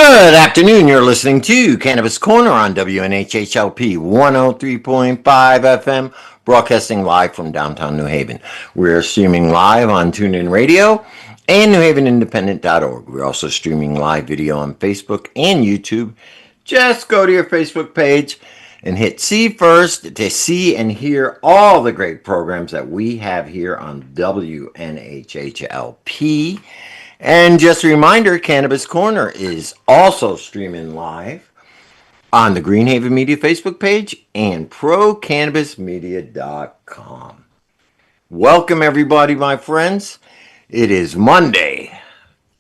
Good afternoon. You're listening to Cannabis Corner on WNHHLP 103.5 FM, broadcasting live from downtown New Haven. We're streaming live on TuneIn Radio and NewHavenIndependent.org. We're also streaming live video on Facebook and YouTube. Just go to your Facebook page and hit see first to see and hear all the great programs that we have here on WNHHLP. And just a reminder, Cannabis Corner is also streaming live on the Greenhaven Media Facebook page and ProCannabisMedia.com. Welcome, everybody, my friends. It is Monday,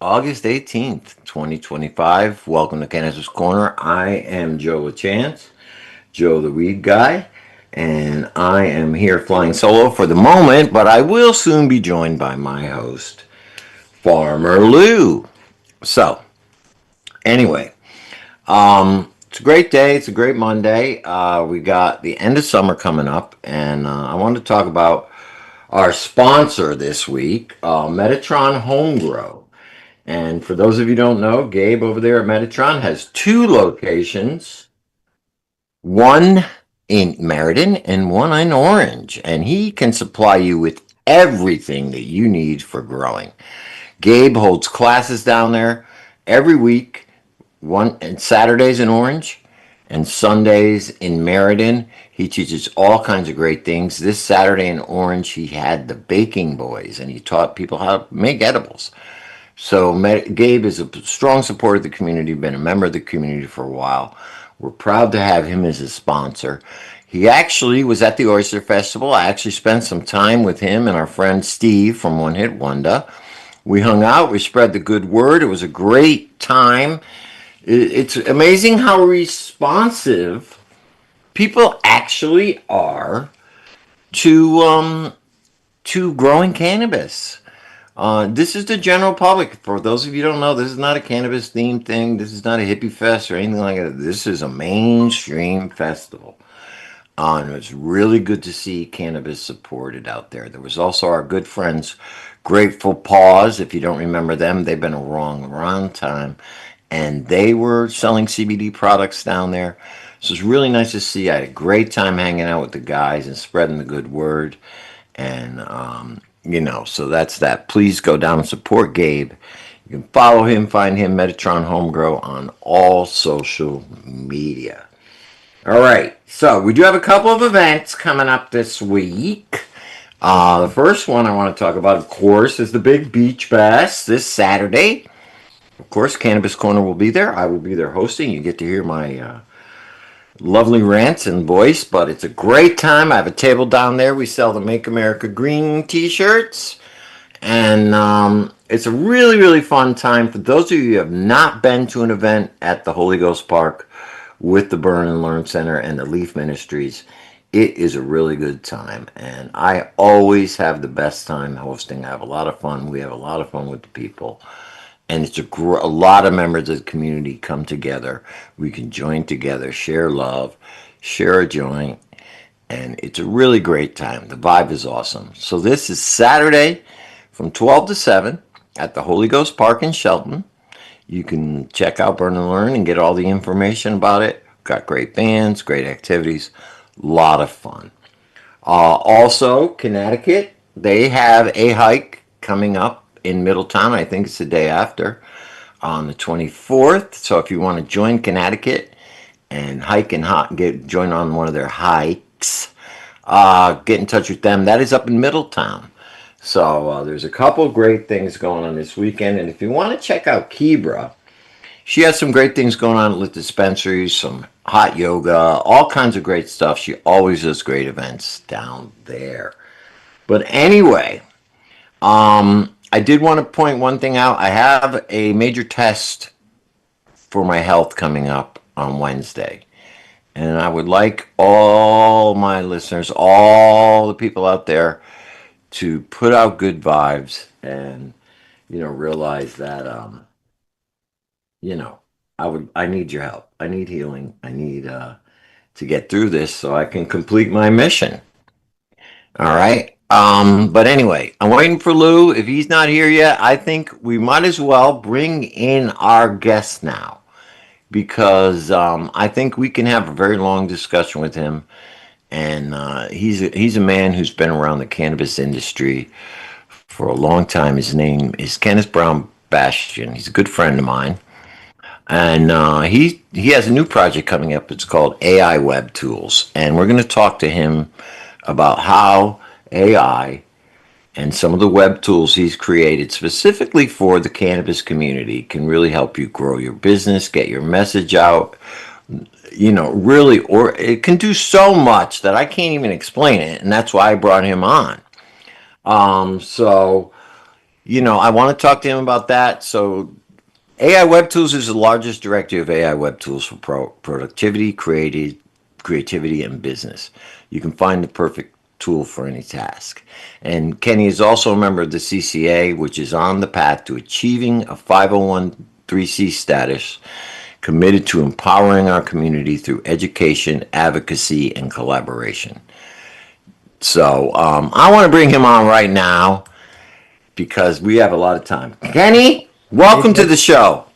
August 18th, 2025. Welcome to Cannabis Corner. I am Joe LaChance, Joe the Weed Guy, and I am here flying solo for the moment, but I will soon be joined by my host, Farmer Lou. So, anyway, it's a great day. It's a great Monday. We got the end of summer coming up, and I want to talk about our sponsor this week, Metatron Homegrow. And for those of you who don't know, Gabe over there at Metatron has two locations, one in Meriden and one in Orange, and he can supply you with everything that you need for growing. Gabe holds classes down there every week, and Saturdays in Orange and Sundays in Meriden. He teaches all kinds of great things. This Saturday in Orange, he had the baking boys, and he taught people how to make edibles. So Gabe is a strong supporter of the community, been a member of the community for a while. We're proud to have him as a sponsor. He actually was at the Oyster Festival. I actually spent some time with him and our friend Steve from One Hit Wonder. We hung out, we spread the good word. It was a great time. It's amazing how responsive people actually are to growing cannabis. This is the general public. For those of you who don't know, this is not a cannabis themed thing. This is not a hippie fest or anything like that. This is a mainstream festival. And it's really good to see cannabis supported out there. There was also our good friends, Grateful Paws. If you don't remember them, they've been around time. And they were selling CBD products down there. So it's really nice to see. I had a great time hanging out with the guys and spreading the good word. And, so that's that. Please go down and support Gabe. You can follow him, find him, Metatron Homegrow, on all social media. All right, so we do have a couple of events coming up this week. The first one I want to talk about, of course, is the Big Beach Bash this Saturday. Of course, Cannabis Corner will be there. I will be there hosting. You get to hear my lovely rants and voice, but it's a great time. I have a table down there. We sell the Make America Green t-shirts, and it's a really, really fun time. For those of you who have not been to an event at the Holy Ghost Park with the Burn and Learn Center and the Leaf Ministries, it is a really good time, and I always have the best time hosting. I have a lot of fun. We have a lot of fun with the people, and it's a lot of members of the community come together. We can join together, share love, share a joint, and it's a really great time. The vibe is awesome. So this is Saturday from 12 to 7 at the Holy Ghost Park in Shelton. You can check out Burn and Learn and get all the information about it. Got great bands, great activities, a lot of fun. Also, Connecticut, they have a hike coming up in Middletown. I think it's the day after, on the 24th. So if you want to join Connecticut and hike and join on one of their hikes, get in touch with them. That is up in Middletown. So there's a couple great things going on this weekend. And if you want to check out Kebra, she has some great things going on at the dispensaries, some hot yoga, all kinds of great stuff. She always does great events down there. But anyway, I did want to point one thing out. I have a major test for my health coming up on Wednesday. And I would like all my listeners, all the people out there, to put out good vibes and, realize that, I need your help. I need healing. I need to get through this so I can complete my mission. All right. But anyway, I'm waiting for Lou. If he's not here yet, I think we might as well bring in our guest now. because I think we can have a very long discussion with him. And he's a man who's been around the cannabis industry for a long time. His name is Kenneth Brown Bastion. He's a good friend of mine, and he has a new project coming up. It's called AI Web Tools, and we're going to talk to him about how AI and some of the web tools he's created specifically for the cannabis community can really help you grow your business, get your message out, really, or it can do so much that I can't even explain it. And that's why I brought him on. So, I want to talk to him about that. So, AI Web Tools is the largest directory of AI web tools for productivity, creativity, and business. You can find the perfect tool for any task. And Kenny is also a member of the CCA, which is on the path to achieving a 501(c) status, committed to empowering our community through education, advocacy, and collaboration. So I want to bring him on right now because we have a lot of time. Kenny, Hey, welcome to Joe. the show.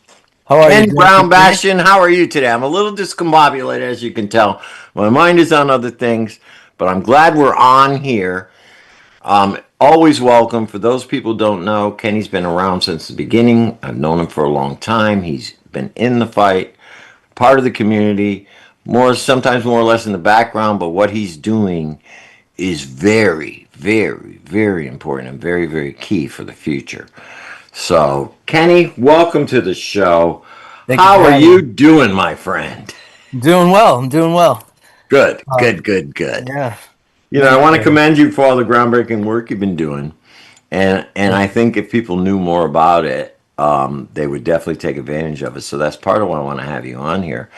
How are you Kenny doing Brown today? Bastion, how are you today? I'm a little discombobulated, as you can tell. My mind is on other things, but I'm glad we're on here. Always welcome. For those people who don't know, Kenny's been around since the beginning. I've known him for a long time. He's been in the fight, part of the community, sometimes more or less in the background, but what he's doing is very, very, very important and very, very key for the future. So, Kenny, welcome to the show. Thank you How for are having you me. doing, my friend? I'm doing well. I'm doing well. Good, Um, good, good, good. yeah, I thank want to you. commend you for all the groundbreaking work you've been doing. And Thank I you. think if people knew more about it, they would definitely take advantage of it. So that's part of why I want to have you on here,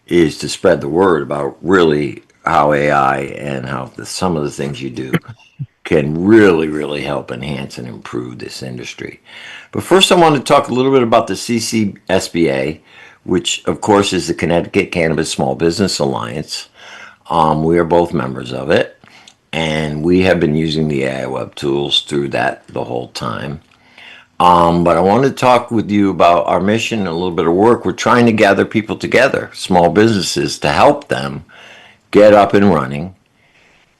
is to spread the word about really how AI and how some of the things you do can really, really help enhance and improve this industry. But first, I want to talk a little bit about the CCSBA, which, of course, is the Connecticut Cannabis Small Business Alliance. We are both members of it, and we have been using the AI web tools through that the whole time. But I wanted to talk with you about our mission and a little bit of work. We're trying to gather people together, small businesses, to help them get up and running,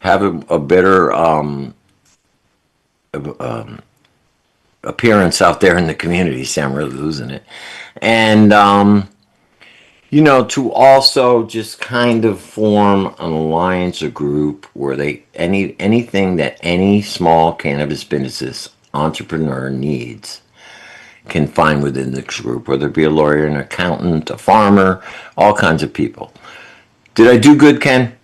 have a better appearance out there in the community. See, I'm really losing it. And, to also just kind of form an alliance or group where anything that any small cannabis business entrepreneur needs can find within this group, whether it be a lawyer, an accountant, a farmer, all kinds of people. Did I do good, Ken?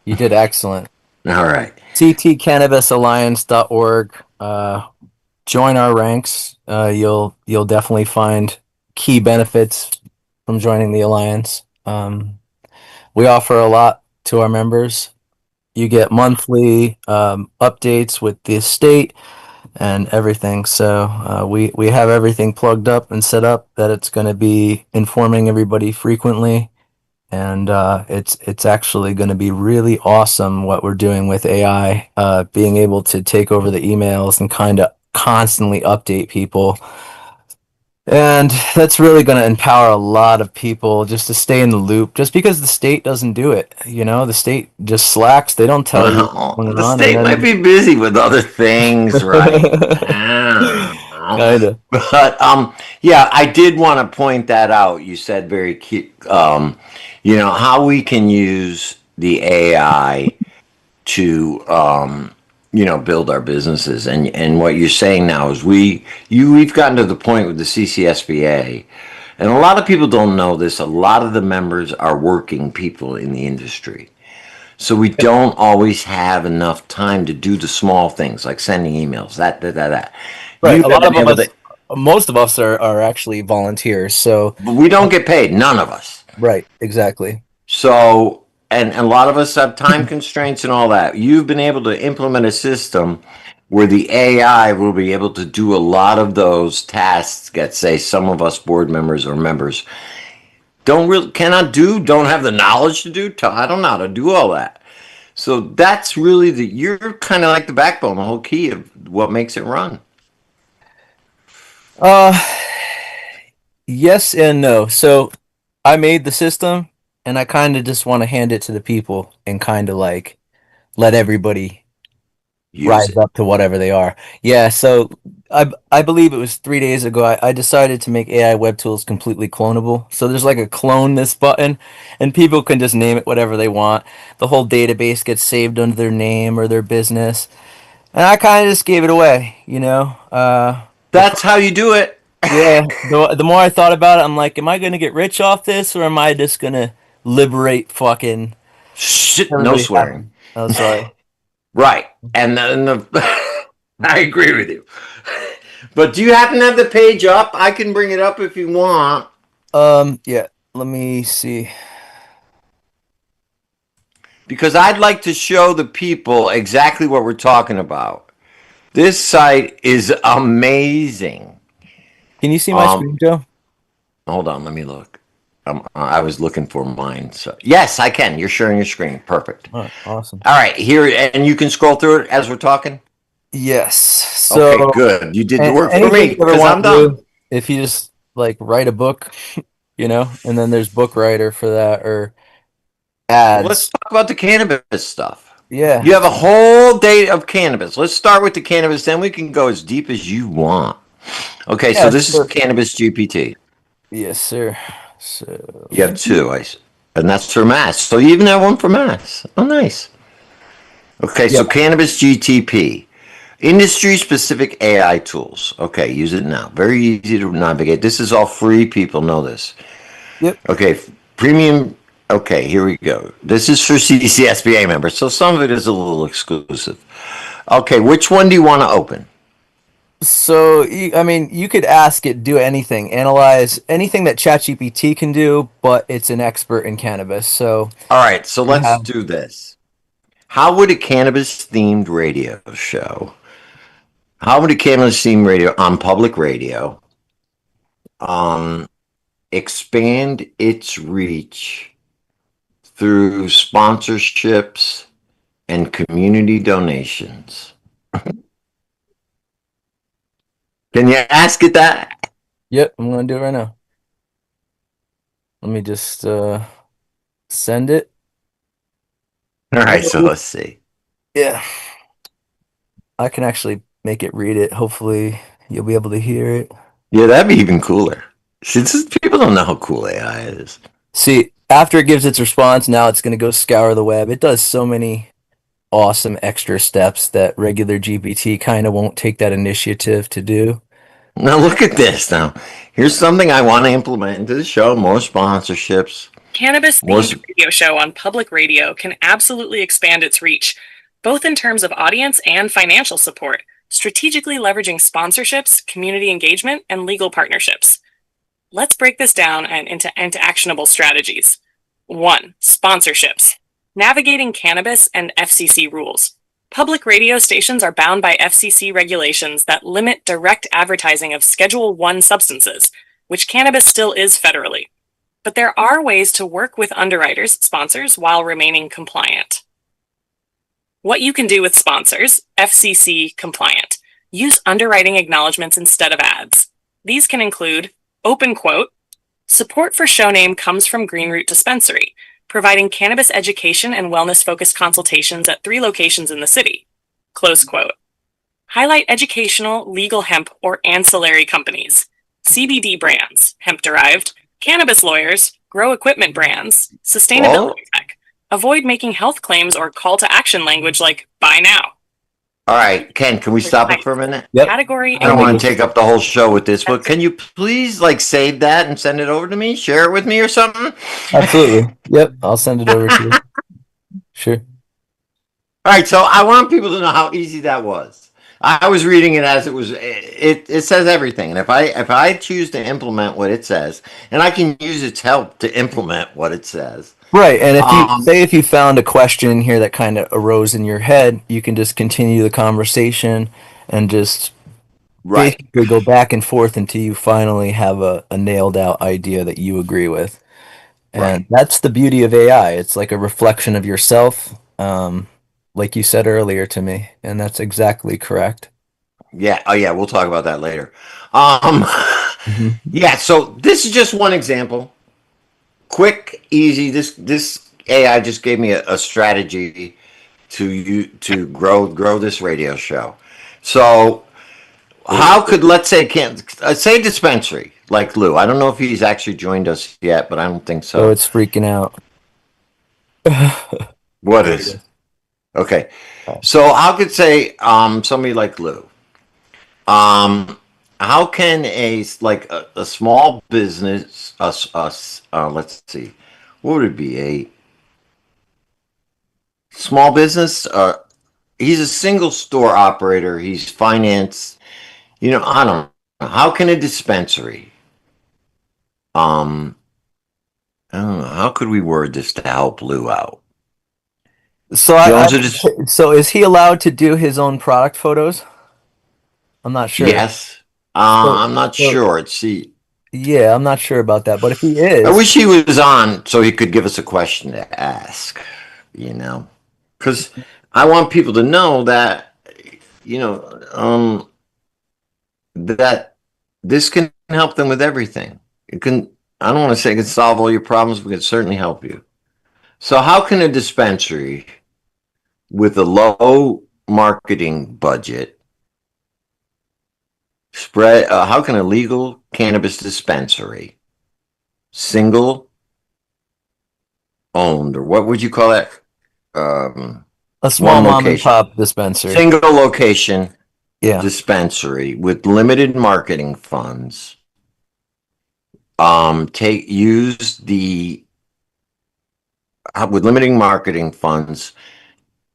You did excellent. All right. ctcannabisalliance.org. Join our ranks. You'll definitely find key benefits from joining the alliance. We offer a lot to our members. You get monthly updates with the state and everything. So we have everything plugged up and set up that it's going to be informing everybody frequently, and it's actually going to be really awesome what we're doing with AI, being able to take over the emails and kind of constantly update people. And that's really going to empower a lot of people just to stay in the loop. Just because the state doesn't do it, the state just slacks. They don't tell you Well, what's going the on, and state might then be busy with other things right now. kind of. But yeah, I did want to point that out. You said very key, how we can use the AI to build our businesses. And what you're saying now is we've gotten to the point with the CCSBA, and a lot of people don't know this. A lot of the members are working people in the industry. So we don't always have enough time to do the small things like sending emails, that. Right. You A have lot been of able to, us, most of us are actually volunteers. So, but we don't get paid, none of us. right, exactly. So, and a lot of us have time constraints and all that. You've been able to implement a system where the AI will be able to do a lot of those tasks that, say, some of us board members or members don't have the knowledge to do. I don't know how to do all that. So that's really you're kind of like the backbone, the whole key of what makes it run. Uh, yes and no. So I made the system, and I kind of just want to hand it to the people and kind of like let everybody Use rise it. up to whatever they are. Yeah, so I believe it was 3 days ago I decided to make AI web tools completely clonable. So there's like a clone this button, and people can just name it whatever they want. The whole database gets saved under their name or their business, and I kind of just gave it away. The That's how you do it. Yeah, the more I thought about it, I'm like, am I gonna get rich off this, or am I just gonna liberate fucking Shit, no everybody swearing. happy? Oh, sorry. Right. And then I agree with you. But do you happen to have the page up? I can bring it up if you want. Yeah, let me see. Because I'd like to show the people exactly what we're talking about. This site is amazing. Can you see my Um, screen, Joe? hold on, let me look. I was looking for mine. So yes, I can. You're sharing your screen. Perfect. All right, awesome. All right, here, and you can scroll through it as we're talking. Yes. Okay, So good. You did the work for anything me you ever because want I'm to done. do, if you just like write a book, and then there's book writer for that or Well, let's ads. talk about the cannabis stuff. You Yeah. have a whole day of cannabis. Let's start with the cannabis, then we can go as deep as you want. Okay, so Yeah, this is sure. Cannabis GPT. Yes, sir. So, You have two, and that's for Mass. So you even have one for Mass. Oh, nice. Okay, so yep. Cannabis GTP, industry specific AI tools. Okay, use it now. Very easy to navigate. This is all free. People know this. Yep. Okay, premium. Okay, here we go. This is for CCSBA members, so some of it is a little exclusive. Okay, which one do you want to open? So, I mean, you could ask it, do anything, analyze anything that ChatGPT can do, but it's an expert in cannabis. So, All right, so you let's have, do this. How would a cannabis themed radio show? How would a cannabis themed radio on public radio um, expand its reach through sponsorships and community donations? Can you ask it that? yep, I'm gonna do it right now. Let me just send it. All right, so Oh, let's see. yeah, I can actually make it read it. Hopefully, you'll be able to hear it. Yeah, that'd be even cooler. Since people don't know how cool AI is. See, after it gives its response, now it's gonna go scour the web. It does so many awesome extra steps that regular GPT kind of won't take that initiative to do. Now look at this. Now, here's something I want to implement into the show: more sponsorships, Cannabis more. themed radio show on public radio can absolutely expand its reach, both in terms of audience and financial support, strategically leveraging sponsorships, community engagement, and legal partnerships. Let's break this down into actionable strategies. 1. Sponsorships. Navigating cannabis and FCC rules. Public radio stations are bound by FCC regulations that limit direct advertising of Schedule 1 substances, which cannabis still is federally. But there are ways to work with underwriters, sponsors, while remaining compliant. What you can do with sponsors, FCC compliant. Use underwriting acknowledgments instead of ads. These can include open quote, support for show name comes from Green Root Dispensary, providing cannabis education and wellness focused consultations at 3 locations in the city. Close quote. Highlight educational, legal hemp, or ancillary companies. CBD brands, hemp derived, cannabis lawyers, grow equipment brands, Oh, sustainability tech. Avoid making health claims or call to action language like buy now. all right, Ken. Can we stop it Precise. for a minute? Yep. Category I and don't Let me want to just take up the whole show with this, but can you please like save that and send it over to me? Share it with me or something? absolutely. Yep, I'll send it over to you. Sure. All right, so I want people to know how easy that was. I was reading it as it was. It says everything, and if I choose to implement what it says, and I can use its help to implement what it says. Right, and if you Um, say if you found a question in here that kind of arose in your head, you can just continue the conversation and just right, basically go back and forth until you finally have a nailed out idea that you agree with. And right, that's the beauty of AI. It's like a reflection of yourself, like you said earlier to me, and that's exactly correct. yeah, oh yeah, we'll talk about that later. Um, Mhm. yeah, so this is just one example. quick, easy. This AI just gave me a strategy to grow this radio show. So how could, let's say, can say dispensary like Lou? I don't know if he's actually joined us yet, but I don't think So so. it's freaking out. What There it is is. okay? So how could say somebody like Lou? How can a small business let's see, what would it be, a small business? He's a single store operator. He's financed. I don't know. How can a dispensary? Um, I don't know. How could we word this to help Lou out? So He I owns a dis- so is he allowed to do his own product photos? I'm not sure. Yes. So, I'm not so sure. See, yeah, I'm not sure about that. But if he I is, wish he was on so he could give us a question to ask. You know, because I want people to know that you know um, that this can help them with everything. It can. I don't want to say it can solve all your problems, but it can certainly help you. So, how can a dispensary with a low marketing budget spread? How can a legal cannabis dispensary, single owned, or what would you call that? a small One mom and location, pop dispensary. single location Yeah, dispensary with limited marketing funds. Take use the with limiting marketing funds.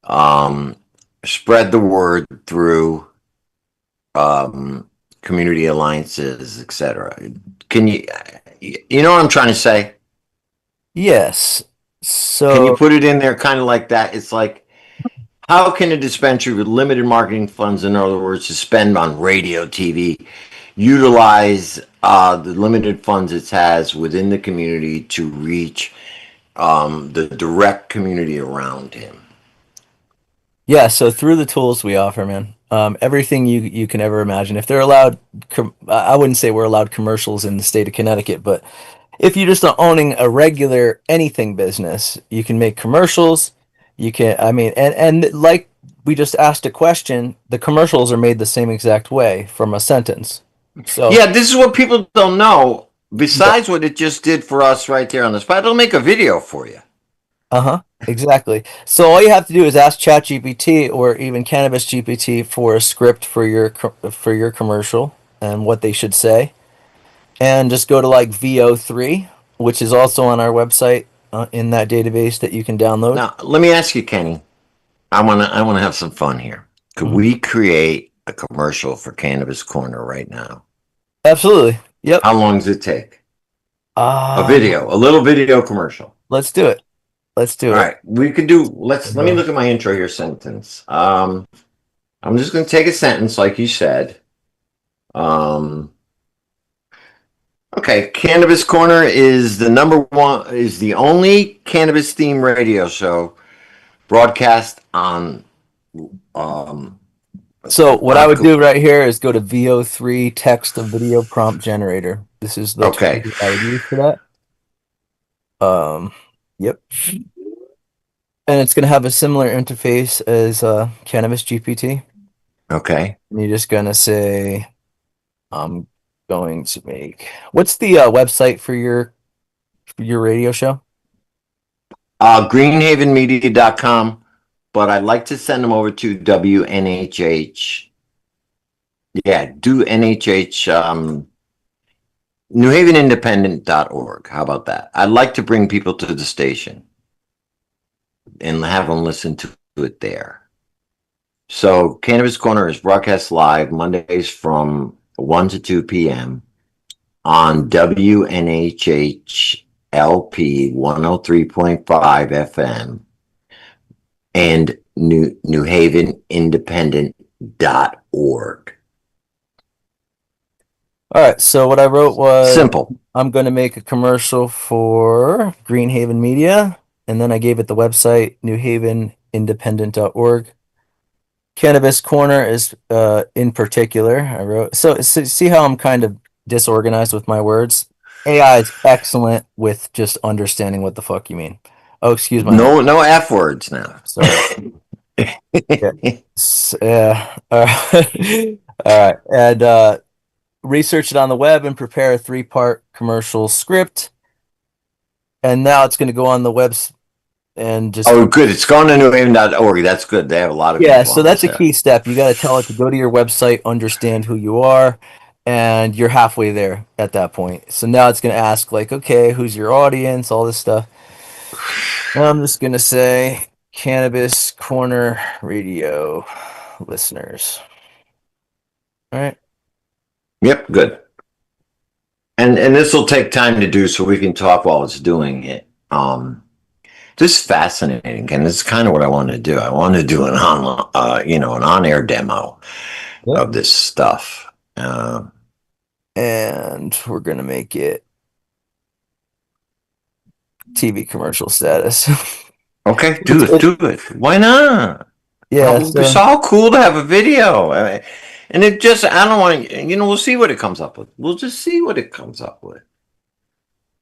Um, Spread the word through um, community alliances, etc. Can you know what I'm trying to say? yes. Can you So put it in there kind of like that? It's like, how can a dispensary with limited marketing funds, in other words, to spend on radio, TV, utilize the limited funds it has within the community to reach the direct community around him? yeah, so through the tools we offer, man, everything you can ever imagine. If they're allowed, I wouldn't say we're allowed commercials in the state of Connecticut, but if you're just owning a regular anything business, you can make commercials. You can, I mean, and like we just asked a question, the commercials are made the same exact way from a sentence. So, Yeah, this is what people don't know. yeah, Besides what it just did for us right there on the spot, it'll make a video for you. uh-huh, exactly. So all you have to do is ask ChatGPT or even Cannabis GPT for a script for for your commercial and what they should say, and just go to like VO3, which is also on our website in that database that you can download. Now, let me ask you, Kenny. I wanna have some fun here. Could Mhm. we create a commercial for Cannabis Corner right now? Absolutely. Yep. How long does it take? Uh, A little video commercial. let's do it. Let's do All it. right, we could do. Let me look at my intro here sentence. I'm just gonna take a sentence like you said. Um, okay, Cannabis Corner is the number one, is the only cannabis themed radio show broadcast on um So what I would do right here is go to VO3 text to video prompt generator. This is the tool okay. that I would use for that. Yep. And it's going to have a similar interface as Cannabis GPT. Okay. And you're just going to say, I'm going to make, what's the website for your radio show? Greenhavenmedia.com, but I'd like to send them over to WNHH. Yeah, do NHH NewHavenIndependent.org. How about that? I'd like to bring people to the station and have them listen to it there. So, Cannabis Corner is broadcast live Mondays from 1 to 2 p.m. on WNHH LP 103.5 FM and New Haven Independent.org. All right. So what I wrote was, Simple. I'm going to make a commercial for Greenhaven Media. And then I gave it the website, newhavenindependent.org. Cannabis Corner is in particular. I wrote, so see how I'm kind of disorganized with my words. AI is excellent with just understanding what the fuck you mean. Oh, excuse my language. No F words now. Sorry. Yeah. Yeah. All right. All right. And research it on the web and prepare a 3-part commercial script. And now it's going to go on the web and just Oh, good. It's going to newhaven.org. That's good. They have a lot of yeah. info So on us that's a there. key step. You got to tell it to go to your website, understand who you are, and you're halfway there at that point. So now it's going to ask like, okay, who's your audience, all this stuff. And I'm just going to say Cannabis Corner Radio listeners. All right. Yep, good. And this will take time to do, so we can talk while it's doing it. This is fascinating, and this is kind of what I wanted to do. I wanted to do an an on-air demo Yep. of this stuff. And we're going to make it TV commercial status. Okay, do it. Why not? Yeah. It's all cool to have a video. And it just, I don't want to, we'll see what it comes up with. We'll just see what it comes up with.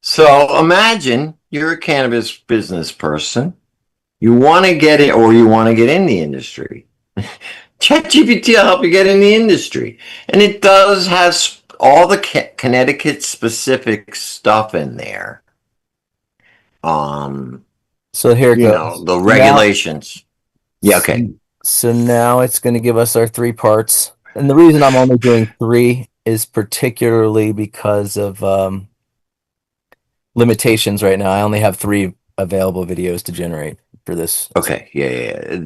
So imagine you're a cannabis business person. You want to get it, or you want to get in the industry. ChatGPT will help you get in the industry. And it does have all the Connecticut specific stuff in there. So here it goes. The regulations. Yeah, okay. So now it's going to give us our 3 parts. And the reason I'm only doing 3 is particularly because of limitations right now. I only have 3 available videos to generate for this. Okay, yeah.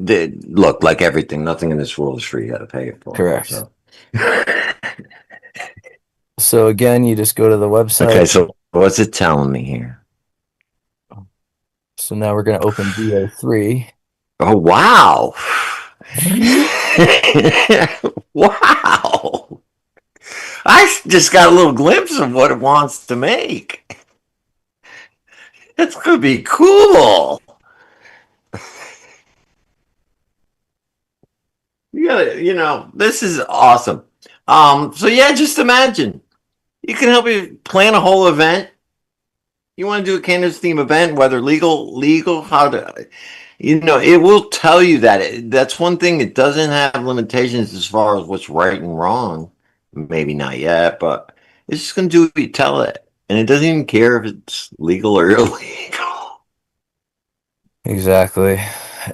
Look, like everything, nothing in this world is free. You got to pay it for. Correct. So. So again, you just go to the website. Okay, so what's it telling me here? So now we're going to open VO3. Oh, wow. Wow. I just got a little glimpse of what it wants to make. It's going to be cool. You gotta, this is awesome. So yeah, just imagine. You can help you plan a whole event. You want to do a cannabis theme event, whether legal, how to, it will tell you that. That's one thing. It doesn't have limitations as far as what's right and wrong. Maybe not yet, but it's just going to do what you tell it. And it doesn't even care if it's legal or illegal. Exactly.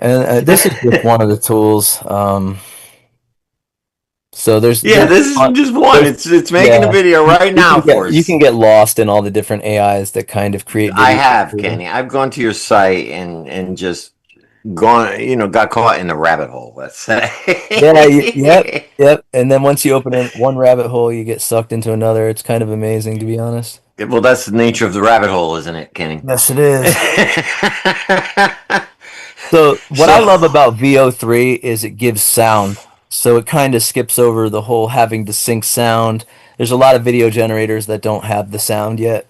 And this is just one of the tools. So there's this is just one. It's making a video right now for us. You can get lost in all the different AIs that kind of create videos. I have, Kenny. I've gone to your site and just gone, got caught in the rabbit hole, let's say. Yeah, yep. And then once you open one rabbit hole, you get sucked into another. It's kind of amazing, to be honest. Well, that's the nature of the rabbit hole, isn't it, Kenny? Yes, it is. So what I love about VO3 is it gives sound. So it kind of skips over the whole having to sync sound. There's a lot of video generators that don't have the sound yet.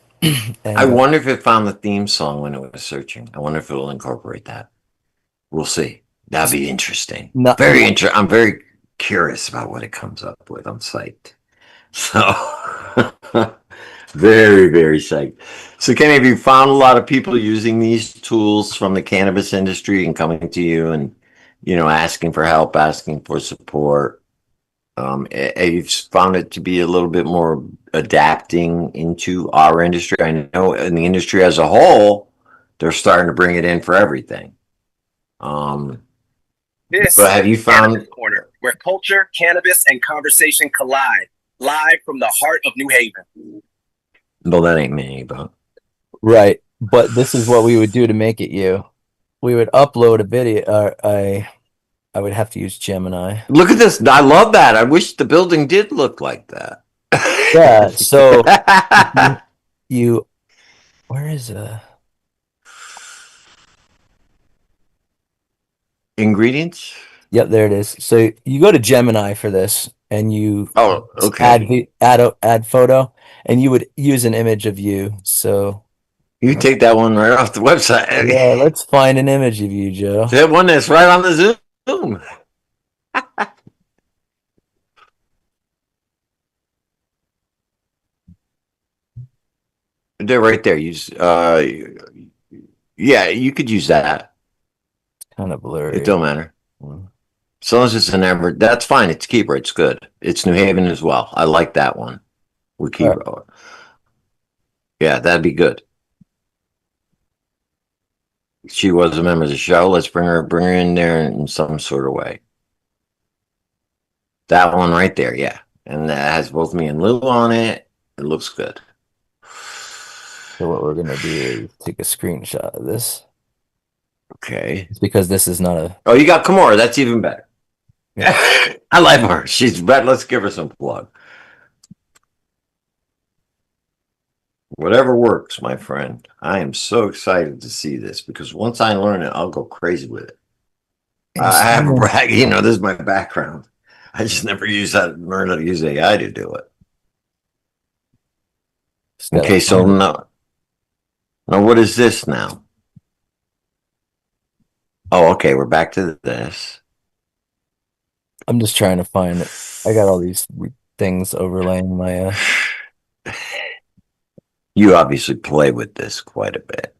I wonder if it found the theme song when it was searching. I wonder if it will incorporate that. We'll see. That'd be interesting. Very interesting. I'm very curious about what it comes up with. I'm psyched. So, very, very psyched. So, Kenny, have you found a lot of people using these tools from the cannabis industry and coming to you and, asking for help, asking for support? You've found it to be a little bit more adapting into our industry. I know in the industry as a whole, they're starting to bring it in for everything. This but have you found Cannabis Corner, where culture, cannabis, and conversation collide, live from the heart of New Haven? No, that ain't me, but right. But this is what we would do to make it you. We would upload a video. I would have to use Gemini. Look at this. I love that. I wish the building did look like that. Yeah. So you where is ingredients? Yep, there it is. So you go to Gemini for this, and you add photo, and you would use an image of you. So you take that one right off the website. Yeah, let's find an image of you, Joe. That one that's right on the Zoom. They're right there. Yeah, you could use that. Kind of It blurry. don't matter. As long as it's an ever, that's fine. It's keeper. It's good. It's New Haven as well. I like that one. We keep. Right. Yeah, that'd be good. She was a member of the show. Let's bring her in there in some sort of way. That one right there, yeah. And that has both me and Lou on it. It looks good. So what we're gonna do is take a screenshot of this. Okay. It's because this is not a Oh, you got Kimura. That's even better. Yeah. I like her. She's better. Let's give her some plug. Whatever works, my friend. I am so excited to see this because once I learn it, I'll go crazy with it. I have a brag. This is my background. I just never learned how to use AI to do it. Okay, so now what is this now? Oh, okay, we're back to this. I'm just trying to find it. I got all these things overlaying my You obviously play with this quite a bit.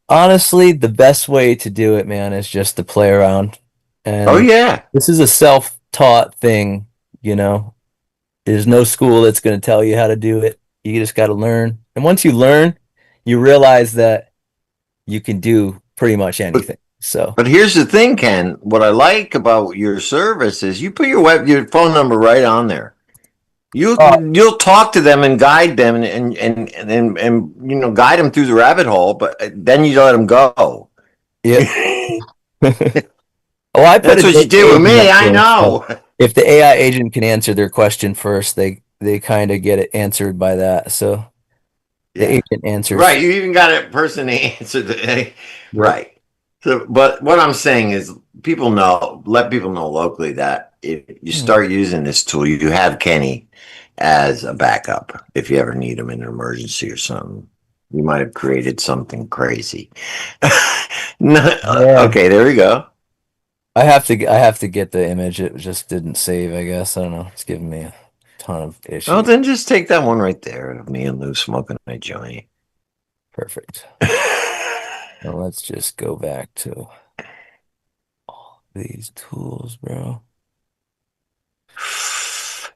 honestly, the best way to do it, man, is just to play around. And Oh yeah. this is a self-taught thing, you know. There's no school that's going to tell you how to do it. You just got to learn. And once you learn, you realize that you can do pretty much anything. So, But here's the thing, Ken. What I like about your service is you put your phone number right on there. You'll talk to them and guide them and guide them through the rabbit hole, but then you let them go. yeah. Well, I put That's what you did with me. I know. If the AI agent can answer their question first, they kind of get it answered by that. So the agent answers. Right. You even got a person to answer the right. So, but what I'm saying is, let people know locally that if you start using this tool, you have Kenny as a backup if you ever need him in an emergency or something. You might have created something crazy. Okay, there we go. I have to get the image. It just didn't save, I guess. I don't know. It's giving me a ton of issues. Oh, then just take that one right there of me and Lou smoking a joint. Perfect. Now let's just go back to all these tools, bro.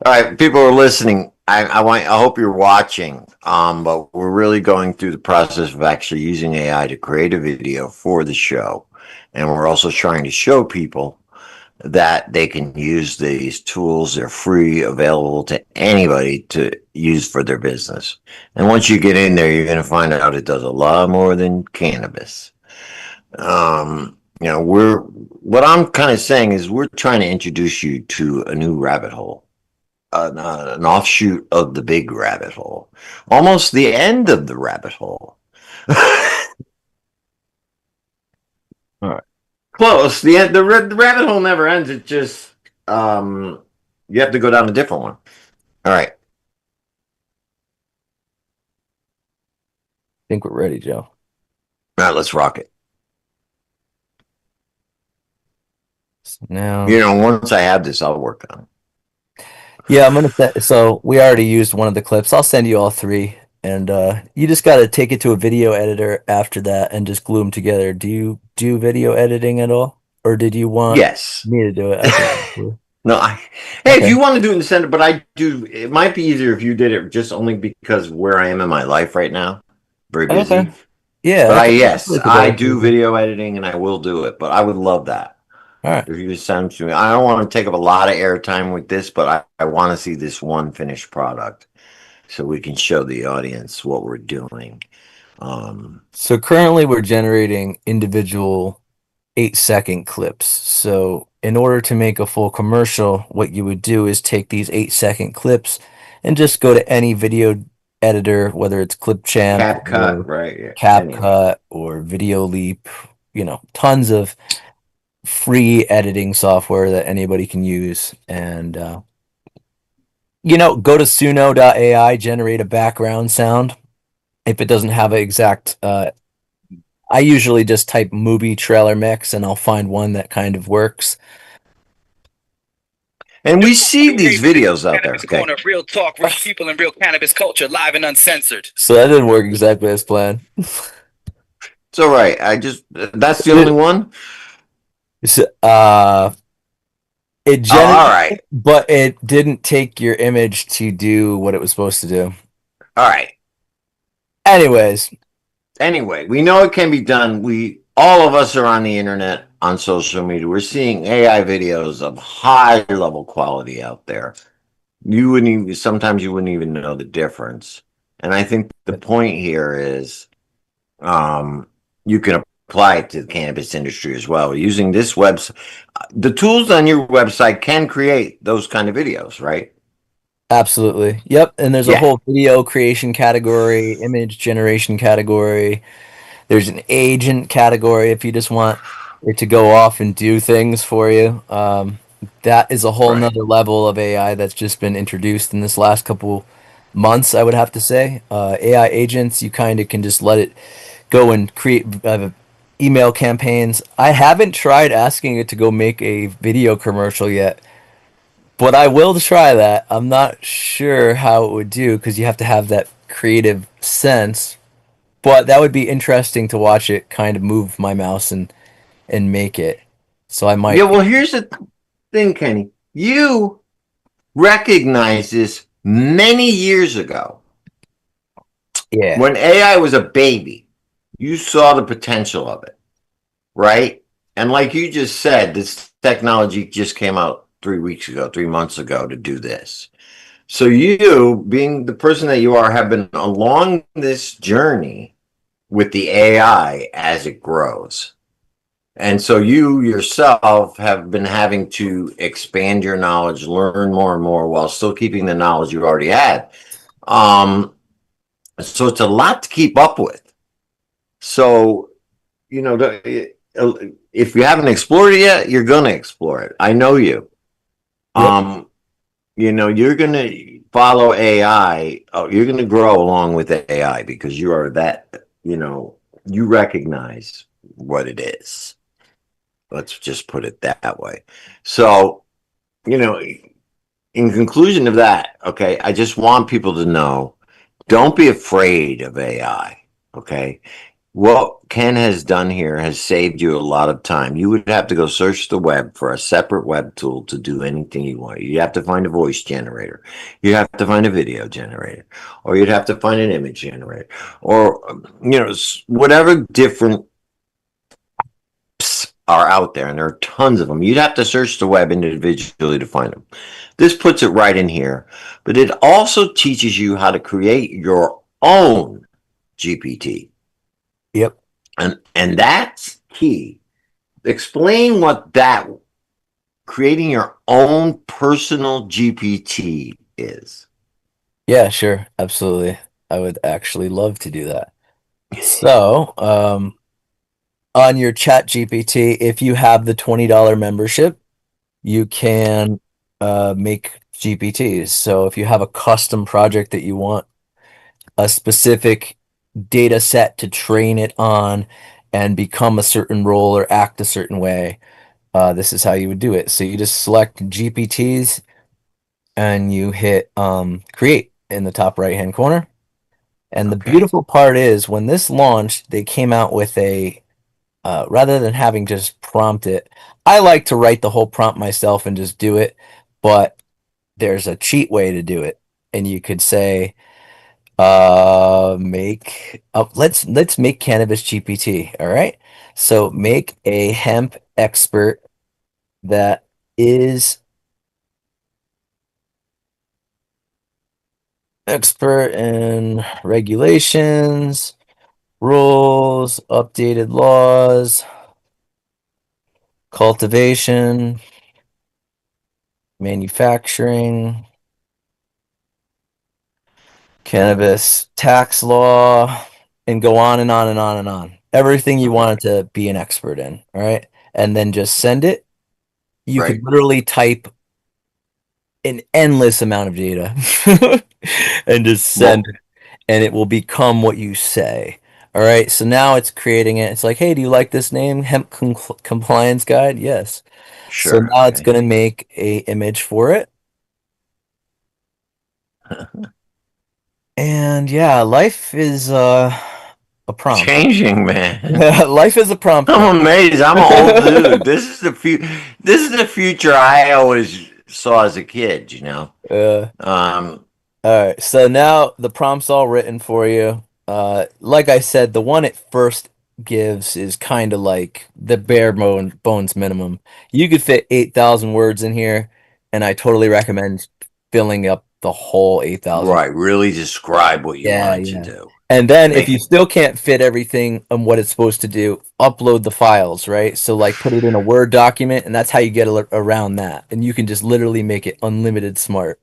All right, people are listening. I hope you're watching. But we're really going through the process of actually using AI to create a video for the show, and we're also trying to show people that they can use these tools. They're free, available to anybody to use for their business. And once you get in there, you're going to find out it does a lot more than cannabis. What I'm kind of saying is we're trying to introduce you to a new rabbit hole. An offshoot of the big rabbit hole, almost the end of the rabbit hole. All right, close. The rabbit hole never ends. It just you have to go down a different one. All right. I think we're ready, Joe. All right, let's rock it. So now, once I have this, I'll work on it. yeah, I'm gonna. So we already used one of the clips. I'll send you all three, and you just got to take it to a video editor after that and just glue them together. Do you do video editing at all, or did you want me to do it? No, if you want to do it in the center, but I do. It might be easier if you did it just only because where I am in my life right now, very busy. Okay. Yeah, but I do video editing and I will do it. But I would love that. All right. If you just send it to me, I don't want to take up a lot of airtime with this, but I want to see this one finished product so we can show the audience what we're doing. So currently we're generating individual 8-second clips. So in order to make a full commercial, what you would do is take these 8-second clips and just go to any video editor, whether it's Clipchamp, CapCut, right? Yeah. CapCut, or Video Leap, tons of free editing software that anybody can use. And, go to suno.ai, generate a background sound. If it doesn't have an exact, I usually just type movie trailer mix and I'll find one that kind of works. And we see these videos out there. Cannabis Okay. Corner, real talk, real people, and real cannabis culture, live and uncensored. So that didn't work exactly as planned. It's all right. That's the only one? So, it Oh, generated, all right. but it didn't take your image to do what it was supposed to do. All right. Anyways, Anyway, we know it can be done. All of us are on the internet, on social media. We're seeing AI videos of high level quality out there. Sometimes you wouldn't even know the difference. And I think the point here is you can apply it to the cannabis industry as well. Using this website, the tools on your website can create those kind of videos, right? absolutely. Yep. And there's a Yeah, whole video creation category, image generation category. There's an agent category if you just want it to go off and do things for you. That is a whole right. nother level of AI that's just been introduced in this last couple months, I would have to say. AI agents, you kind of can just let it go and create email campaigns. I haven't tried asking it to go make a video commercial yet, but I will try that. I'm not sure how it would do because you have to have that creative sense, but that would be interesting to watch it kind of move my mouse and make it. So I Yeah, might, well, here's the thing, Kenny. You recognized this many years ago yeah, when AI was a baby. You saw the potential of it, right? And like you just said, this technology just came out 3 weeks ago, 3 months ago to do this. So you, being the person that you are, have been along this journey with the AI as it grows. And so you yourself have been having to expand your knowledge, learn more and more while still keeping the knowledge you already had. Um, so it's a lot to keep up with. So, if you haven't explored it yet, you're going to explore it. I know you. yep, Um, you're going to follow AI. Oh, you're going to grow along with AI because you are that, you recognize what it is. Let's just put it that way. So, you know, in conclusion of that, okay, I just want people to know, don't be afraid of AI. Okay. What Ken has done here has saved you a lot of time. You would have to go search the web for a separate web tool to do anything you want. You have to find a voice generator. You have to find a video generator, or you'd have to find an image generator, or, whatever different are out there, and there are tons of them. You'd have to search the web individually to find them. This puts it right in here, but it also teaches you how to create your own GPT. yep. And that's key. Explain what that creating your own personal GPT is. Yeah, sure. Absolutely. I would actually love to do that. So, on your Chat GPT, if you have the $20 membership, you can make GPTs. So if you have a custom project that you want a specific data set to train it on and become a certain role or act a certain way, this is how you would do it. So you just select GPTs and you hit create in the top right hand corner. And the Okay. beautiful part is when this launched, they came out with a rather than having just prompt it, I like to write the whole prompt myself and just do it, but there's a cheat way to do it. And you could say, make let's make cannabis GPT. All right. So make a hemp expert that is expert in regulations, rules, updated laws, cultivation, manufacturing, cannabis tax law, and go on and on and on and on. Everything you Okay. wanted to be an expert in, all right? And then just send it. You could Right. literally type an endless amount of data and just send Well, it, and it will become what you say. All right, so now it's creating it. It's like, hey, do you like this name, Compliance Guide? Yes. So Sure. now it's Okay. gonna make a image for it. And yeah, life is a prompt. Changing, man. Yeah, life is a prompt, man. I'm amazed. I'm an old dude. This is the This is the future I always saw as a kid. Uh, Um, all right, so now the prompt's all written for you. Like I said, the one it first gives is kind of like the bones minimum. You could fit 8,000 words in here, and I totally recommend filling up the whole 8,000. right. Really describe what you Yeah, wanted to yeah. do. And then if Make you it. still can't fit everything on what it's supposed to do, upload the files, right? So like put it in a Word document, and that's how you get around that. And you can just literally make it unlimited smart.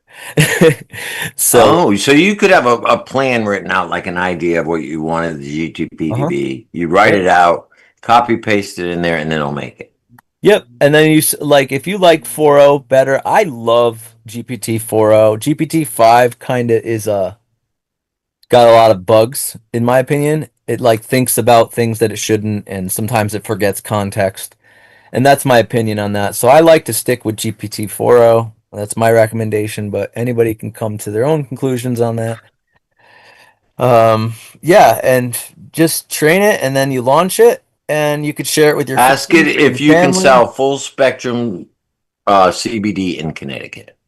So, Oh, so you could have a plan written out, like an idea of what you wanted the GTP to uh-huh. be. You write Yep. it out, copy paste it in there, and then it'll make it. Yep. And then like if you like 4.0 better, I love GPT 4.0. GPT 5 kind of is got a lot of bugs in my opinion. It like thinks about things that it shouldn't, and sometimes it forgets context. And that's my opinion on that. So I like to stick with GPT 4.0. That's my recommendation, but anybody can come to their own conclusions on that. Yeah, and just train it and then you launch it and you could share it with your Ask it friends, your if you can family. sell full spectrum CBD in Connecticut.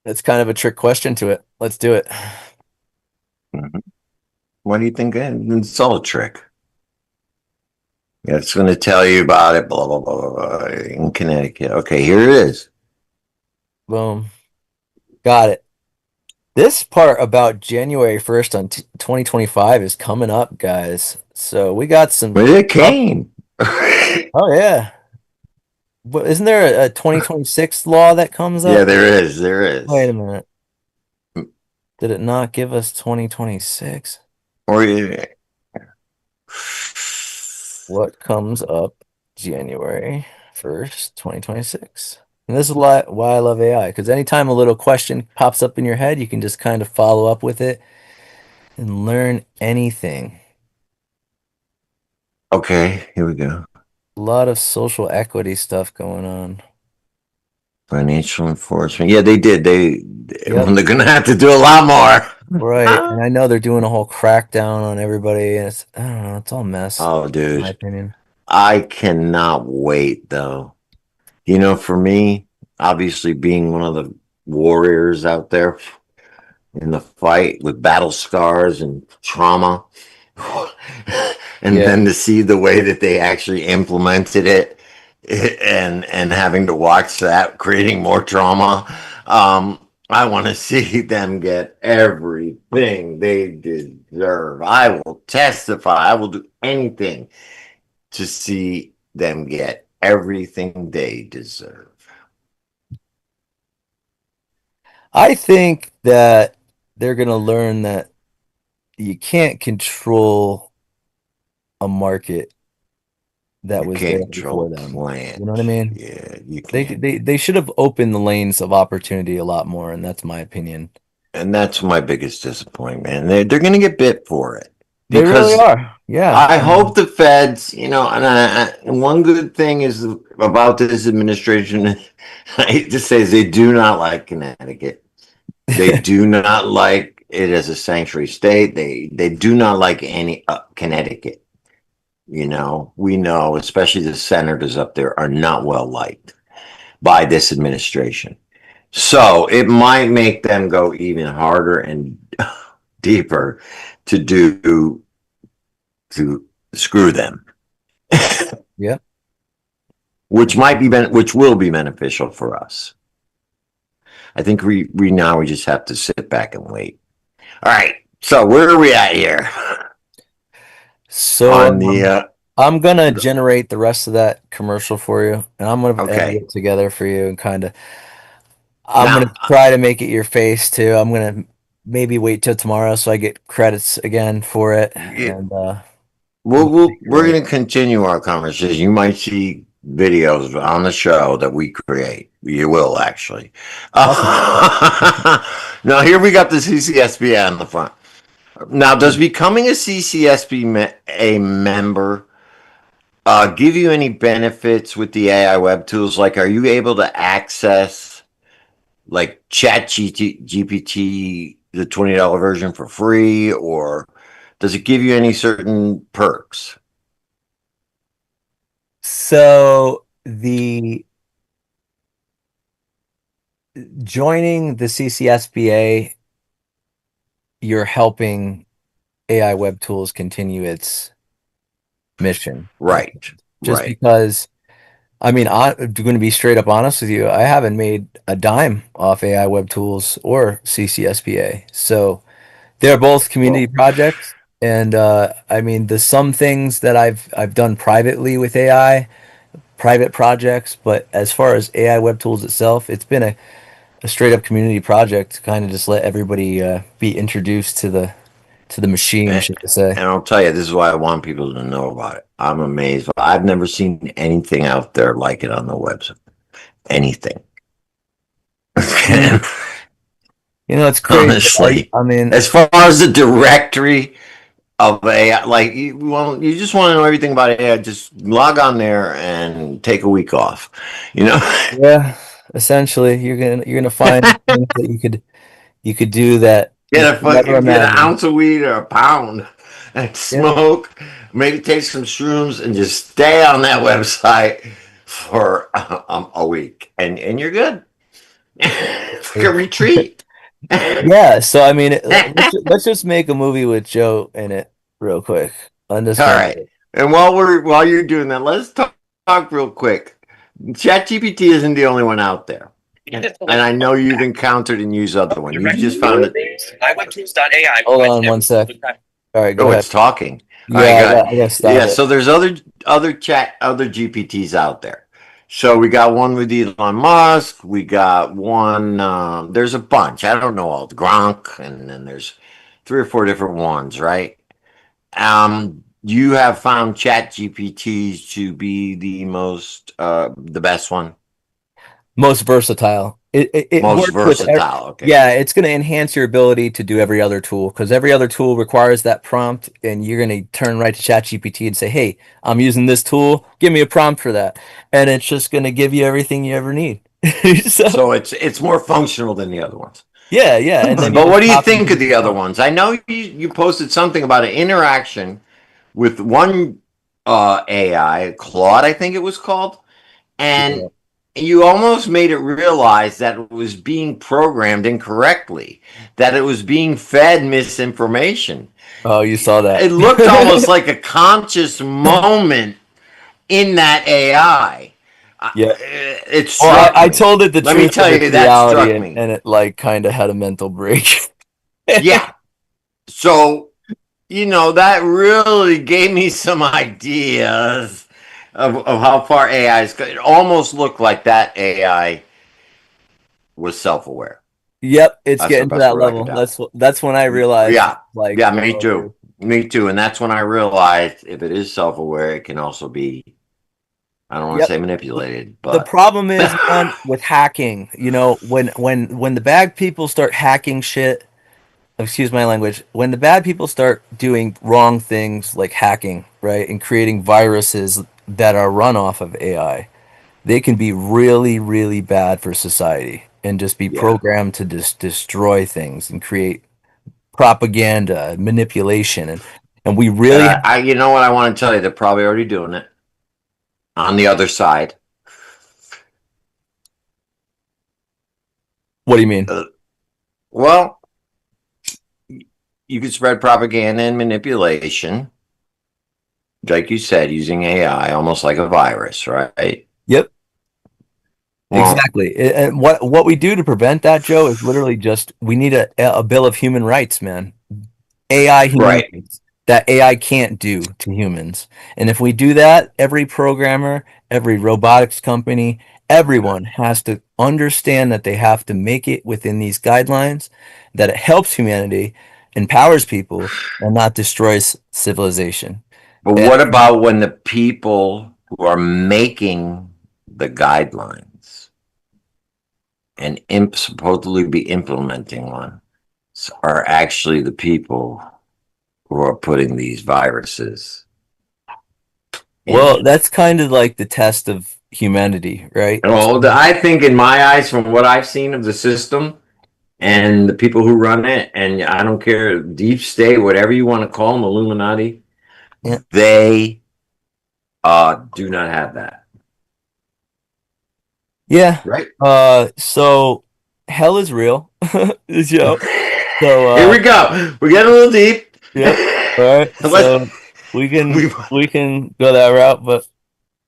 It's kind of a trick question to it. Let's do it. Mhm. What do you think? It's all a trick. Yeah, it's going to tell you about it, blah, blah, blah, blah, blah, in Connecticut. Okay, here it is. Boom. Got it. This part about January 1st on 2025 is coming up, guys. So we got some But it stuff. came. Oh yeah. But isn't there a 2026 law that comes Yeah, up? there is. There Wait is. a minute. Did it not give us 2026? Or you, What comes up January 1st, 2026? And this is why I love AI, because anytime a little question pops up in your head, you can just kind of follow up with it and learn anything. okay, here we go. A lot of social equity stuff going on. Financial enforcement. Yeah, they did. Yep. They're going to have to do a lot more. Right. And I know they're doing a whole crackdown on everybody. And I don't know, it's all mess, Oh, in my dude. opinion. I cannot wait, though. For me, obviously being one of the warriors out there in the fight with battle scars and trauma, and Yeah. then to see the way that they actually implemented it, and having to watch that creating more trauma. I want to see them get everything they deserve. I will testify. I will do anything to see them get everything they deserve. I think that they're going to learn that you can't control a market that You was can't there control before a them. plant. You know what I mean? Yeah, you They can't. they they should have opened the lanes of opportunity a lot more, and that's my opinion. And that's my biggest disappointment. They're going to get bit for it They really because are. Yeah. I hope the feds, and one good thing is about this administration, I hate to say, is they do not like Connecticut. They do not like it as a sanctuary state. They do not like any Connecticut. We know, especially the senators up there, are not well liked by this administration. So it might make them go even harder and deeper to do to screw them, Yep. which will be beneficial for us. I think we now we just have to sit back and wait. All right, so where are we at here So on the? I'm gonna generate the rest of that commercial for you, and I'm gonna edit Okay, it together for you and kind of. I'm now gonna try to make it your face too. I'm gonna maybe wait till tomorrow so I get credits again for it, it, and we're going to continue our conversation. You might see videos on the show that we create. You will actually. Now here we got the CCSB on the front. Now, does becoming a CCSB a member give you any benefits with the AI web tools? Like, are you able to access like GPT, the $20 version for free, or does it give you any certain perks? So the joining the CCSBA, you're helping AI web tools continue its mission. Right, Just right. because, I mean, I'm going to be straight up honest with you. I haven't made a dime off AI web tools or CCSBA. So they're both community Well, projects. And I mean, there's some things that I've done privately with AI, private projects, but as far as AI web tools itself, it's been a straight up community project to kind of just let everybody be introduced to the machine, and, should I say. and I'll tell you, this is why I want people to know about it. I'm amazed. I've never seen anything out there like it on the website. Anything. You know, it's crazy. Honestly, I mean, as far as the directory of AI, like you just want to know everything about AI, just log on there and take a week off. You know, yeah, essentially, you're gonna find things that you could do that you get a could never fucking get an imagine. ounce of weed or a pound and Yeah. smoke. Maybe take some shrooms and just stay on that website for a week, and you're good. It's like a retreat. Yeah, so I mean, let's just make a movie with Joe in it real quick. I'm just All gonna. right. And while you're doing that, let's talk real quick. ChatGPT isn't the only one out there. And I know you've encountered and used other one. You just found it. iWebTools.ai. Hold on one sec. All right, go Oh, ahead. it's talking. All right, Yeah, good. I gotta stop Yeah, it. so there's other GPTs out there. So we got one with Elon Musk. We got one. There's a bunch. I don't know all. Gronk, and then there's 3 or 4 different ones, right? You have found Chat GPTs to be the best one, Most versatile. It most works with versatile. Okay, yeah, it's going to enhance your ability to do every other tool because every other tool requires that prompt, and you're going to turn right to ChatGPT and say, "Hey, I'm using this tool. Give me a prompt for that," and it's just going to give you everything you ever need. So so it's more functional than the other ones. yeah, yeah, and then you But just what do you copy and think of paste the the other prompt. ones? I know you posted something about an interaction with one AI, Claude, I think it was called, and Yeah. you almost made it realize that it was being programmed incorrectly, that it was being fed misinformation. Oh, you saw that. It looked almost like a conscious moment in that AI. Yeah. It Well, struck I me. told it the Let me truth of tell its you, that reality, struck and, me. and it like kind of had a mental break. Yeah. So, that really gave me some ideas of how far AI is. It almost looked like that AI was self aware. Yep, it's That's the getting to best that word I could level. tell. That's when I realized Yeah. like, Yeah, me oh, too. dude. Me too. And that's when I realized if it is self aware, it can also be, I don't want to Yep. say manipulated, The but problem is, man, with hacking, when the bad people start hacking shit, excuse my language, when the bad people start doing wrong things like hacking, right, and creating viruses that are run off of AI, they can be really, really bad for society and just be yeah. programmed to just destroy things and create propaganda, manipulation, and we And really, you know what I want to tell you? They're probably already doing it on the other side. what do you mean? Uh, well, you could spread propaganda and manipulation, like you said, using AI, almost like a virus, right? Yep. Well, Exactly. And what we do to prevent that, Joe, is literally just we need a bill of human rights, man. AI human right. rights that AI can't do to humans. And if we do that, every programmer, every robotics company, everyone has to understand that they have to make it within these guidelines, that it helps humanity, empowers people, and not destroys civilization. But And what about when the people who are making the guidelines and supposedly be implementing one are actually the people who are putting these viruses in? well, that's kind of like the test of humanity, right? Oh, I think in my eyes, from what I've seen of the system and the people who run it, and I don't care, deep state, whatever you want to call them, Illuminati, Yeah. they do not have that. Yeah. Right? So hell is real. Joe. So Here we go. We get a little deep. yep. All right. Let's So we can we, we can go that route, but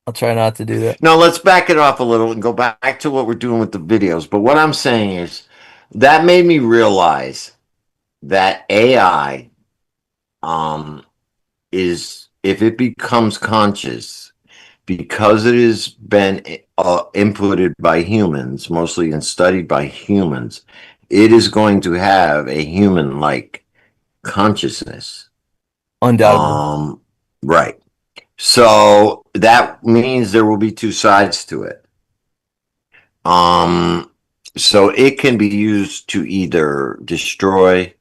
I'll try not to do that. no, let's back it off a little and go back to what we're doing with the videos. But what I'm saying is that made me realize that AI is, if it becomes conscious, because it has been inputted by humans mostly and studied by humans, it is going to have a human like consciousness. Undoubtedly. Right. So that means there will be two sides to it. Um, so it can be used to either destroy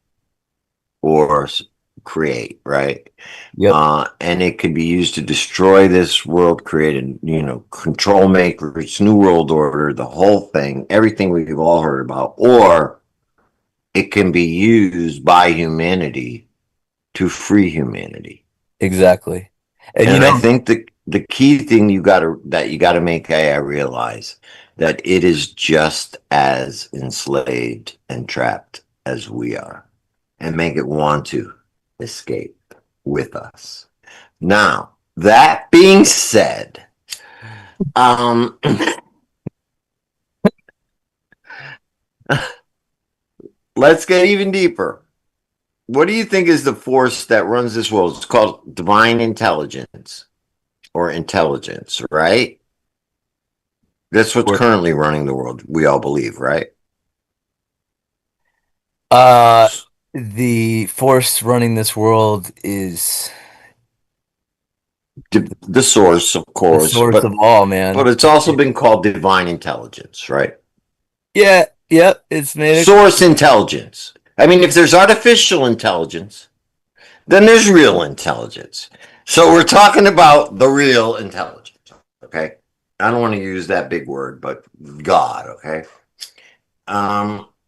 or create, right? Yep. And it could be used to destroy this world, create a control matrix, new world order, the whole thing, everything we've all heard about, or it can be used by humanity to free humanity. Exactly. And And I think the key thing you gotta make AI realize that it is just as enslaved and trapped as we are, and make it want to escape with us. Now, that being said, um, let's get even deeper. What do you think is the force that runs this world? It's called divine intelligence or intelligence, right? That's what's currently running the world, we all believe, right? the force running this world is The source, of the course, source of all, man. but it's also been called divine intelligence, right? Yeah, yep. It's made it. Source intelligence. I mean, if there's artificial intelligence, then there's real intelligence. So we're talking about the real intelligence, okay? I don't want to use that big word, but God, okay?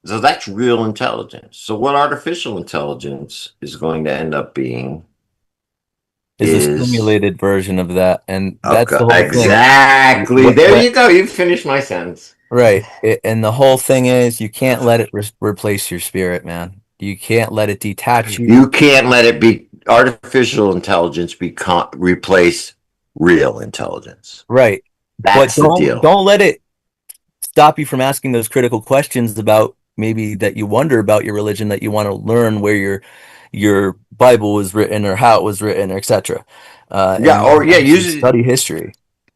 So that's real intelligence. So what artificial intelligence is going to end up being Is a is simulated version of that, and that's okay, the whole thing. exactly. There you go. You finished my sentence. Right. And the whole thing is you can't let it replace your spirit, man. You can't let it detach you. You can't let it be artificial intelligence become replace real intelligence. Right. But That's the deal. don't let it stop you from asking those critical questions about maybe that you wonder about your religion, that you want to learn where your Bible was written or how it was written, or etc. Yeah, And or yeah, actually use it. study history.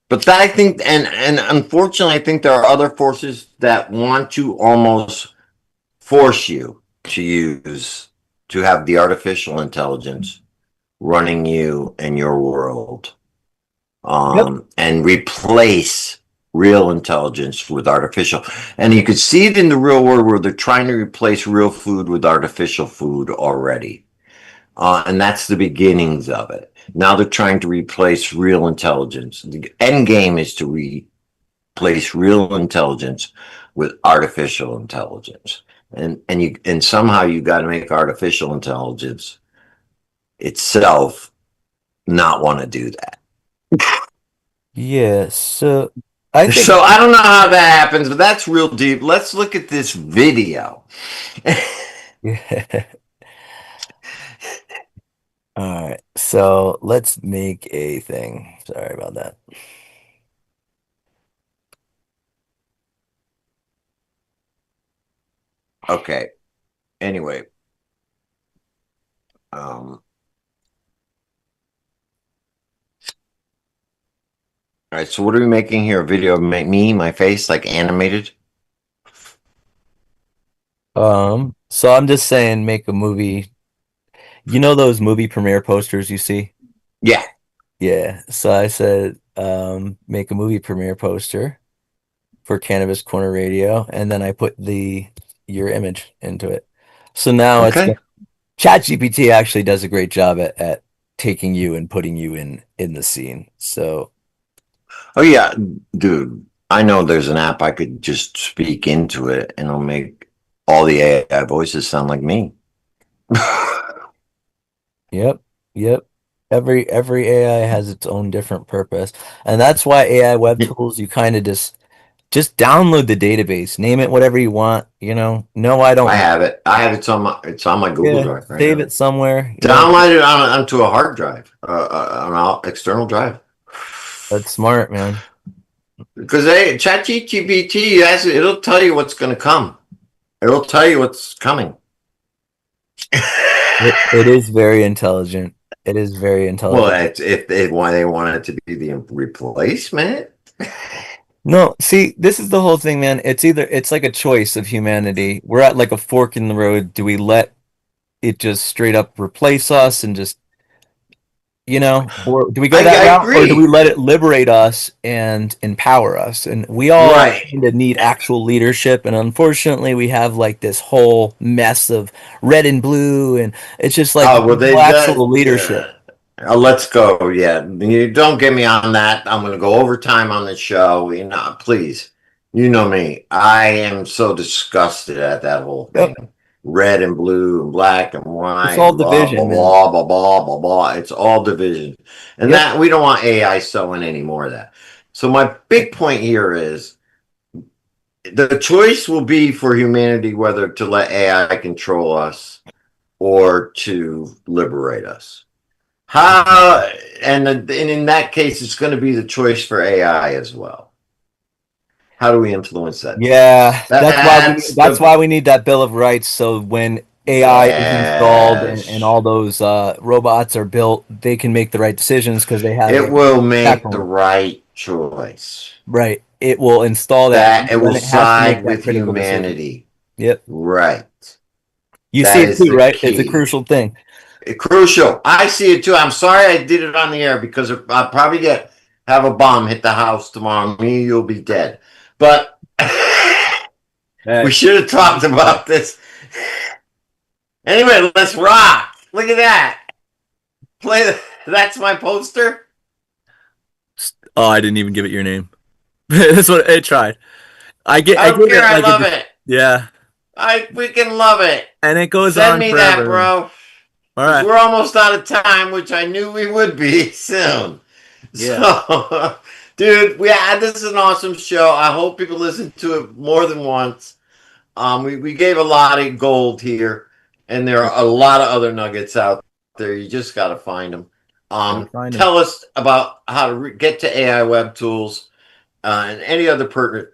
But that, I think, and unfortunately, I think there are other forces that want to almost force you to use to have the artificial intelligence running you and your world, Yep. and replace real intelligence with artificial. And you could see it in the real world where they're trying to replace real food with artificial food already. And that's the beginnings of it. Now they're trying to replace real intelligence. The end game is to replace real intelligence with artificial intelligence. And somehow you got to make artificial intelligence itself not want to do that. Yeah. So I think. So I don't know how that happens, but that's real deep. Let's look at this video. Yeah. All right. So let's make a thing. Sorry about that. Okay. Anyway, all right. So what are we making here? A video of me, my face, like animated? So I'm just saying make a movie. You know those movie premiere posters you see? Yeah. Yeah. So I said, make a movie premiere poster for Cannabis Corner Radio, and then I put your image into it. So now Okay. ChatGPT actually does a great job at taking you and putting you in the scene. So Oh yeah, dude. I know there's an app I could just speak into it and it'll make all the AI voices sound like me. yep, yep. Every AI has its own different purpose, and that's why AI web tools you kind of just download the database, name it whatever you want. No, I I don't. have it. I have it. It's on my Google Yeah, Drive right save now. it somewhere. Download it onto a hard drive, an external drive. That's smart, man. Because ChatGPT, it'll tell you what's going to come. It'll tell you what's coming. It is very intelligent. It is very Well, intelligent. that's if they want it to be the replacement. No, see, this is the whole thing, man. It's like a choice of humanity. We're at like a fork in the road. Do we let it just straight up replace us and just, or do we go that I route, or do we agree. let it liberate us and empower us? And we all Right. kind of need actual leadership. And unfortunately, we have like this whole mess of red and blue, and it's just like Oh well, no actual leadership. let's go. Yeah, you don't get me on that. I'm going to go overtime on the show. Please. You know me. I am so disgusted at that whole Yep. thing. Red and blue and black and It's white all and blah blah division, man. blah blah blah blah blah. It's all division, and Yep. that we don't want AI sowing any more of that. So my big point here is the choice will be for humanity whether to let AI control us or to liberate us. How and in that case, it's going to be the choice for AI as well. How do we influence that choice? Yeah, That's that's the why we need that Bill of Rights. So when AI is installed and yes. all those robots are built, they can make the right decisions because they have It a will make the backbone. right choice. Right. It will install that, That and it will then it has to make side that with critical decision. humanity. Yep. Right. You see That it is too, the right? It's a key. crucial thing. Crucial. I see it too. I'm sorry I did it on the air because I'll probably have a bomb hit the house tomorrow. Me, you'll be dead. But we Hey. should have talked about this. Anyway, let's rock. Look at that. That's my poster. Oh, I didn't even give it your name. That's what I tried. I I don't gave care. it I like a love it. yeah, I freaking love it. and it goes Send on me that, forever. bro. All Because right. we're almost out of time, which I knew we would be soon. Yeah. So, dude, this is an awesome show. I hope people listen to it more than once. We gave a lot of gold here, and there are a lot of other nuggets out there. You just got to find them. Gotta find them. Tell us about how to get to AI web tools and any other pertinent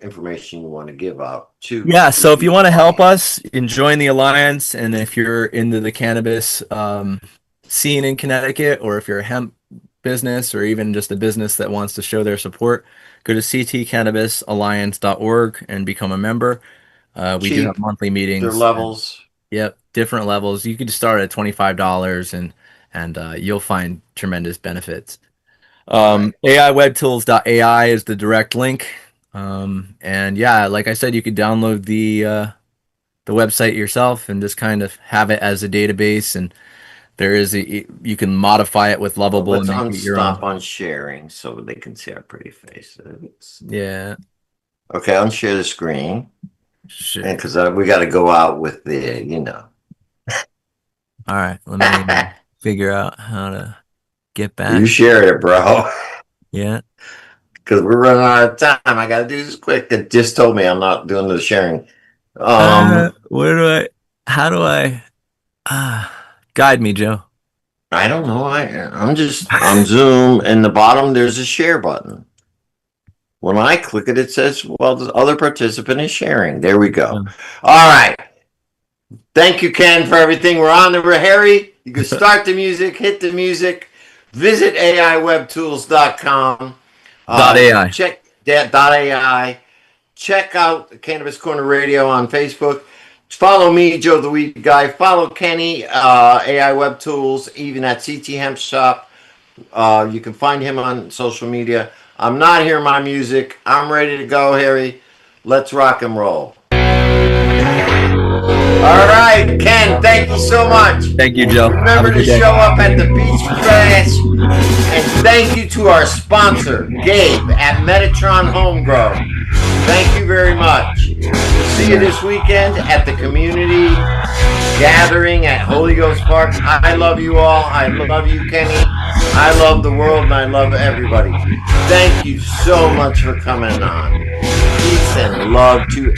information you want to give out to Yeah, so if you the want to help audience. us in join the alliance, and if you're into the cannabis scene in Connecticut, or if you're a hemp business, or even just a business that wants to show their support, go to ctcannabisalliance.org and become a member. We do have Cheap, monthly their meetings. levels. Yep, different levels. You could start at $25, and you'll find tremendous benefits. All right. AIwebtools.ai is the direct link. And yeah, like I said, you could download the website yourself and just kind of have it as a database. And you can modify it with Well, Lovable and let's make it your unstop own. on sharing so they can see our pretty faces. Yeah, Okay, unshare the screen. And sure. because we got to go out with the. All right, let me figure out how to get You back. share it, bro. Yeah. Because we're running out of time. I got to do this quick. It just told me I'm not doing the sharing. Where do I, how do I, guide me, Joe? I don't know. I'm just on Zoom, and the bottom there's a share button. When I click it, it says, "Well, the other participant is sharing." There we go. All right. Thank you, Ken, for everything. We're on the Harry. You can start the music, hit the music, visit AIwebtools.com. .ai. Check that .ai. Check out Cannabis Corner Radio on Facebook. Follow me, Joe the Weed Guy. Follow Kenny, AI Web Tools, even at CT Hemp Shop. You can find him on social media. I'm not hearing my music. I'm ready to go, Harry. Let's rock and roll. All right, Ken, thank you so much. Thank you, Joe. Remember to show up at the Beach Bash. And thank you to our sponsor, Gabe, at Metatron Homegrown. Thank you very much. See you this weekend at the community gathering at Holy Ghost Park. I love you all. I love you, Kenny. I love the world, and I love everybody. Thank you so much for coming on. Peace and love to